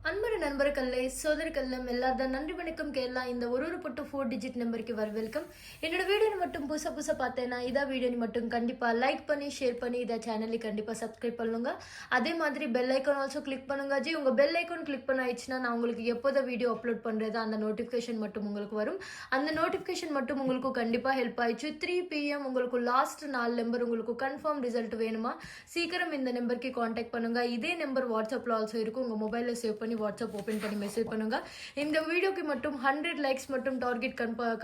அன்பரு நண்பர்களே சோதர்கள்லாம் எல்லாரும் நன்றி வணக்கம் கேரளா இந்த ஒரு புட்டு 4 டிஜிட் நம்பருக்கு வெல்கம். என்னோட வீடியோ மட்டும் புதுசா பார்த்தேன்னா இதா வீடியோ மட்டும் கண்டிப்பா லைக் பண்ணி ஷேர் பண்ணி இதை சேனலை கண்டிப்பா சப்ஸ்கிரைப் பண்ணுங்க. அதே மாதிரி பெல் ஐக்கான் ஆல்சோ கிளிக் பண்ணுங்க ஜி. உங்க பெல் ஐக்கான் கிளிக் பண்ண ஆயிடுச்சுன்னா நான் உங்களுக்கு எப்போத வீடியோ அப்லோட் பண்றதா அந்த நோட்டிஃபிகேஷன் மட்டும் உங்களுக்கு வரும். அந்த நோட்டிஃபிகேஷன் மட்டும் உங்களுக்கு கண்டிப்பா ஹெல்ப் ஆயிடுச்சு. 3 PM உங்களுக்கு லாஸ்ட் 4 நம்பர் உங்களுக்கு கன்ஃபார்ம் ரிசல்ட் வேணுமா சீக்கிரம் இந்த நம்பருக்கு கான்டாக்ட் பண்ணுங்க. இதே நம்பர் வாட்ஸ்அப்ல ஆல்சோ இருக்கும். உங்க மொபைல்ல சேவ் பண்ணி வாட்ஸ்அப் ஓபன் பண்ணி மெசேஜ் பண்ணுங்க. இந்த வீடியோக்கு மட்டும் 100 லைக்ஸ் மட்டும் டார்கெட்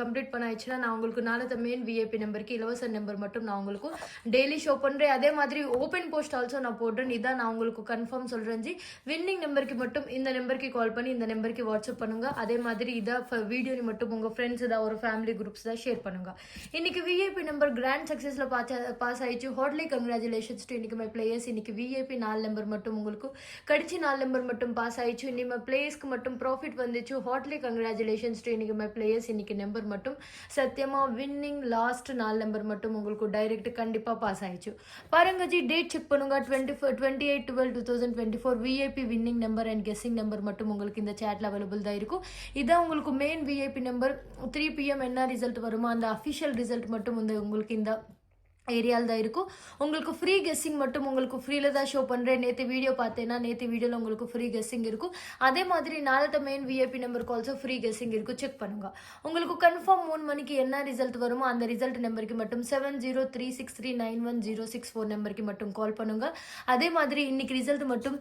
கம்ப்ளீட் பண்ண ஆயிடுச்சுன்னா நான் உங்களுக்கு நாளை மெயின் விஐபி நம்பருக்கு இலவச நம்பர் மட்டும் நான் உங்களுக்கு டெய்லி ஷோ பண்றேன். அதே மாதிரி ஓபன் போஸ்ட் ஆல்சோ நான் போடுறேன். இதான் நான் உங்களுக்கு கன்ஃபார்ம் சொல்றேன் ஜி. வின்னிங் நம்பருக்கு மட்டும் இந்த நம்பருக்கு கால் பண்ணி இந்த நம்பருக்கு வாட்ஸ்அப் பண்ணுங்க. அதே மாதிரி இதை வீடியோ மட்டும் உங்க ஃப்ரெண்ட்ஸ் ஏதாவது ஒரு ஃபேமிலி குரூப்ஸ் தான் ஷேர் பண்ணுங்க. இன்னைக்கு விஐபி நம்பர் கிராண்ட் சக்சஸ்ல பாஸ் ஆயிடுச்சு. ஹார்ட்லி கங்க்ராச்சுலேஷன்ஸ் டு இன்னைக்கு மை பிளேயர்ஸ். இன்னைக்கு விஐபி 4 நம்பர் மட்டும் உங்களுக்கு கடிச்சு 4 நம்பர் மட்டும் பாஸ் ஆயிடுச்சு. இன்னைக்கு பிளேயர்ஸ்க்கு மட்டும் ப்ராஃபிட் வந்துச்சு. ஹார்ட்லி கங்க்ராச்சுலேஷன்ஸ் டு இன்னைக்கு மை பிளேயர்ஸ். இன்னைக்கு நம்பர் மட்டும் சத்தியமா வின்னிங் லாஸ்ட் 4 நம்பர் மட்டும் உங்களுக்கு டைரக்ட் கண்டிப்பா பாஸ் ஆயிடுச்சு. பாருங்க ஜி, டேட் செக் பண்ணுங்க. 28/12/2024 VIP winning number and guessing number மட்டும் உங்களுக்கு இந்த சேட்ல அவைலபிள் தான் இருக்கும். இதான் உங்களுக்கு மெயின் விஐபி நம்பர். 3 PM என்ன ரிசல்ட் வருமோ அந்த அஃபிஷியல் ரிசல்ட் மட்டும் உங்களுக்கு இந்த ஏரியாவில் தான் இருக்கும். உங்களுக்கு ஃப்ரீ கெஸ்ஸிங் மட்டும் உங்களுக்கு ஃப்ரீல தான் ஷோ பண்ணுறேன். நேற்று வீடியோ பார்த்தேன்னா நேற்று வீடியோவில் உங்களுக்கு ஃப்ரீ கெஸ்ஸிங் இருக்கும். அதே மாதிரி நாளத்த மெயின் விஐபி நம்பருக்கு ஆல்சோ ஃப்ரீ கெஸ்ஸிங் இருக்கும். செக் பண்ணுங்க. உங்களுக்கு கன்ஃபார்ம் 3 மணிக்கு என்ன ரிசல்ட் வருமோ அந்த ரிசல்ட் நம்பருக்கு மட்டும் 7036391064 நம்பருக்கு மட்டும் கால் பண்ணுங்க. அதே மாதிரி இன்னைக்கு ரிசல்ட் மட்டும்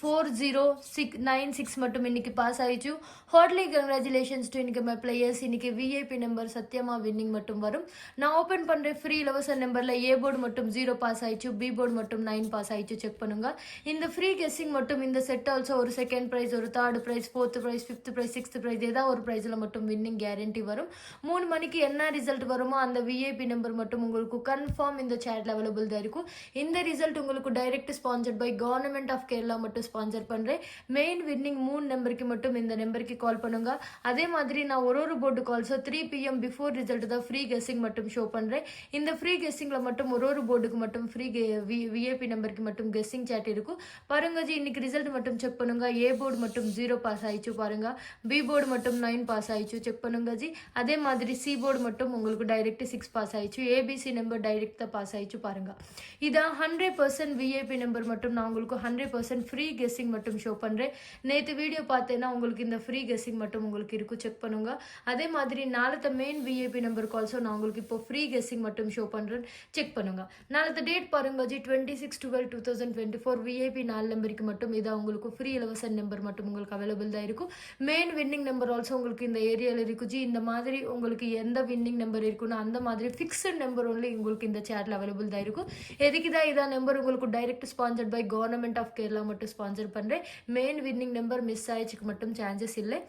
4096 மட்டும் இன்னைக்கு பாஸ் ஆயிடுச்சு. ஹார்ட்லி கங்க்ராச்சுலேஷன்ஸ் டு இன்னைக்கு மை பிளேயர்ஸ். இன்னைக்கு விஐபி நம்பர் சத்தியமா வின்னிங் மட்டும் வரும். நான் ஓப்பன் பண்ணுறேன் ஃப்ரீ இலவச நம்பர்ல ஏ போர்டு மட்டும் 0 பாஸ் ஆயிடுச்சு. பி போர்டு மட்டும் 9 பாஸ் ஆயிடுச்சு. செக் பண்ணுங்க. இந்த ஃப்ரீ கெஸ்ஸிங் மட்டும் இந்த செட் ஆல்சோ ஒரு செகண்ட் பிரைஸ், ஒரு third prize, 4th prize, 5th prize, 6th prize ஏதாவது ஒரு பிரைஸ்ல மட்டும் வின்னிங் கேரண்டி வரும். 3 மணிக்கு என்ன ரிசல்ட் வருமோ அந்த விஐபி நம்பர் மட்டும் உங்களுக்கு கன்ஃபார்ம் இந்த சேட்ல அவைலபிள் தான் இருக்கும். இந்த ரிசல்ட் உங்களுக்கு direct sponsored by government of Kerala மட்டும் ஸ்பான்சர் பண்றேன். மெயின் வின்னிங் 3 நம்பருக்கு மட்டும் இந்த நம்பருக்கு கால் பண்ணுங்க. அதே மாதிரி நான் ஒரு போர்டு கால்ஸோ 3 PM பிஃபோர் ரிசல்ட் தான் ஃப்ரீ கெஸ்ஸிங் மட்டும் ஷோ பண்றேன். இந்த ஃப்ரீ கெஸ்ஸிங்ல மட்டும் ஒரு போர்டுக்கு மட்டும் ஃப்ரீ விஐபி நம்பருக்கு மட்டும் கெஸ்ஸிங் சாட் இருக்கும். பாருங்க ஜி, இன்னைக்கு ரிசல்ட் மட்டும் செக் பண்ணுங்க. ஏ போர்டு மட்டும் 0 பாஸ் ஆயிடுச்சு. பாருங்க, பி போர்டு மட்டும் 9 பாஸ் ஆயிடுச்சு. செக் பண்ணுங்க ஜி. அதே மாதிரி சி போர்டு மட்டும் உங்களுக்கு டைரக்ட் 6 பாஸ் ஆயிடுச்சு. ஏபிசி நம்பர் டைரக்ட் தான் பாஸ் ஆயிடுச்சு. பாருங்க, இதான் 100% விஐபி நம்பர் மட்டும் நான் உங்களுக்கு 100% ஃப்ரீ கெஸ்ஸிங் மட்டும் ஷோ பண்றேன். நேற்று வீடியோ பார்த்தேன்னா உங்களுக்கு இந்த ஃப்ரீ கெஸ்ஸிங் மட்டும் உங்களுக்கு இருக்கும். செக் பண்ணுங்க. அதே மாதிரி நாளத்த மெயின் விஐபி நம்பர் கால்ஸோ நான் உங்களுக்கு இப்போ ஃப்ரீ கெஸ்ஸிங் மட்டும் ஷோ பண்றேன். செக் பண்ணுங்க. நாளத்த டேட் பாருங்க ஜி, 26/12/2024 விஐபி 4 நம்பருக்கு மட்டும் இதான் உங்களுக்கு ஃப்ரீ இலவச நம்பர் மட்டும் உங்களுக்கு அவைலபிள் தான் இருக்கும். மெயின் வின்னிங் நம்பர் ஆல்சோ உங்களுக்கு இந்த ஏரியாவில் இருக்கும் ஜி. இந்த மாதிரி உங்களுக்கு எந்த வின்னிங் நம்பர் இருக்குன்னா அந்த மாதிரி ஃபிக்ஸட் நம்பர் ஒன்லி உங்களுக்கு இந்த சேட்ல அவைலபிள் தான் இருக்கும். எதுக்கு தான் இதான் நம்பர் உங்களுக்கு direct sponsored by government of Kerala மட்டும் ஸ்பான்சர் பண்றேன். மெயின் வின்னிங் நம்பர் மிஸ் ஆயிடுச்சுக்கு மட்டும் சான்சஸ் இல்லை.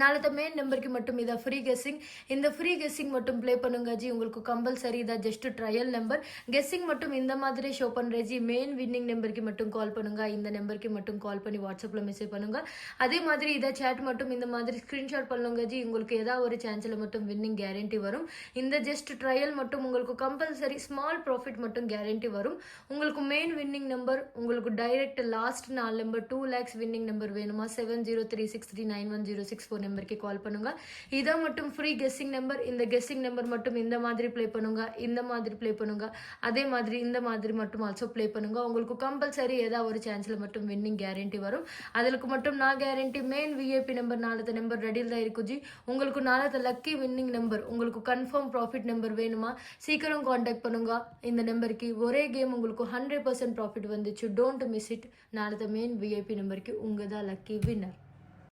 நாளத்த மெயின் நம்பருக்கு மட்டும் இதை ஃப்ரீ கெஸ்ஸிங். இந்த ஃப்ரீ கெஸ்ஸிங் மட்டும் ப்ளே பண்ணுங்க ஜி. உங்களுக்கு கம்பல்சரி இதை ஜஸ்ட் ட்ரையல் நம்பர் கெஸ்ஸிங் மட்டும் இந்த மாதிரி ஷோ பண்றேன் ஜி. மெயின் வின்னிங் நம்பருக்கு மட்டும் கால் பண்ணுங்க. இந்த நம்பருக்கு மட்டும் கால் பண்ணி வாட்ஸ்அப்ல மெசேஜ் பண்ணுங்க. அதே மாதிரி இதை சேட் மட்டும் இந்த மாதிரி ஸ்கிரீன்ஷாட் பண்ணுங்க ஜி. உங்களுக்கு ஏதாவது ஒரு சான்ஸ்ல மட்டும் வின்னிங் கேரண்டி வரும். இந்த ஜஸ்ட் ட்ரையல் மட்டும் உங்களுக்கு கம்பல்சரி ஸ்மால் ப்ராஃபிட் மட்டும் கேரண்டி வரும். உங்களுக்கு மெயின் வின்னிங் நம்பர் உங்களுக்கு direct last 4 number 2 lakhs winning number வேணுமா 7036391064 நம்பருக்கு கால் பண்ணுங்க. இதான் மட்டும் ஃப்ரீ கெஸ்ஸிங் நம்பர். இந்த கெஸ்ஸிங் நம்பர் மட்டும் இந்த மாதிரி ப்ளே பண்ணுங்க, இந்த மாதிரி ப்ளே பண்ணுங்க, அதே மாதிரி இந்த மாதிரி மட்டும் ஆல்சோ ப்ளே பண்ணுங்க. உங்களுக்கு கம்பல்சரி ஏதாவது ஒரு சான்ஸ்ல மட்டும் வின்னிங் கேரண்டி வரும். அதுக்கு மட்டும் நான் கேரண்டி. மெயின் விஐபி நம்பர் நாளத்த நம்பர் ரெடியில் தான் இருக்கும் ஜி. உங்களுக்கு நாளத்த லக்கி வின்னிங் நம்பர் உங்களுக்கு கன்ஃபார்ம் ப்ராஃபிட் நம்பர் வேணுமா சீக்கிரம் கான்டாக்ட் பண்ணுங்க இந்த நம்பருக்கு. ஒரே கேம் உங்களுக்கு 100% ப்ராஃபிட் வந்துச்சு. Don't miss it. நாளத்த மெயின் விஐபி நம்பருக்கு உங்க தான் லக்கி வின்னர்.